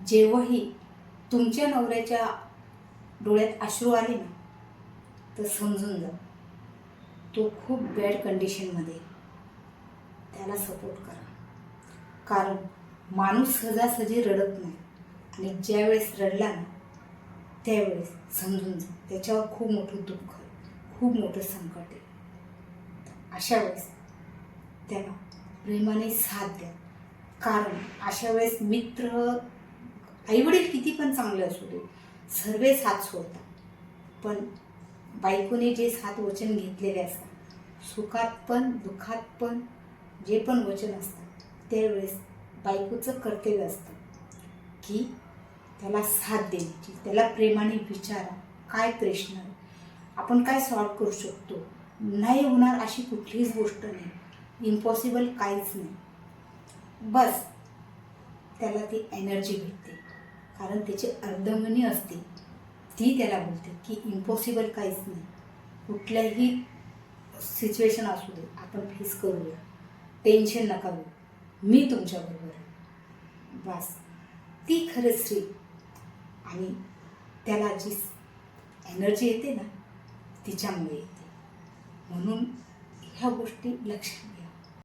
जेव्हाही तुमच्या नवऱ्याच्या डोळ्यात अश्रू आले ना, तर समजून जा तो खूप बॅड कंडिशनमध्ये. त्याला सपोर्ट करा, कारण माणूस सहजासहजी रडत नाही. आणि ज्यावेळेस रडला ना, त्यावेळेस समजून जा त्याच्यावर खूप मोठं दुःख आहे, खूप मोठं संकट आहे. अशा वेळेस त्याला प्रेमाने साथ द्या, कारण अशा वेळेस मित्र, आईवडील किती पण चांगले असू दे, सर्व साथ सोडतात. पण बायकोने जे 7 वचन घेतलेले असतात, सुखात पण दुःखात पण जे पण वचन असतात, त्यावेळेस बायकोचं कर्तव्य असतं की त्याला साथ द्यायची. त्याला प्रेमाने विचारा काय प्रश्न आहे, आपण काय सॉल्व करू शकतो. नाही होणार अशी कुठलीच गोष्ट नाही, इम्पॉसिबल काहीच नाही. बस त्याला ती एनर्जी भेटते, कारण त्याची अर्धमनी असते, ती त्याला बोलते की इम्पॉसिबल काहीच नाही. कुठल्याही सिच्युएशन असू दे आपण फेस करूया, टेन्शन नका घेऊ, मी तुमच्याबरोबर आहे. बस ती खरं स्त्री. आणि त्याला जी एनर्जी येते ना, तिच्यामुळे येते. म्हणून ह्या गोष्टी लक्षात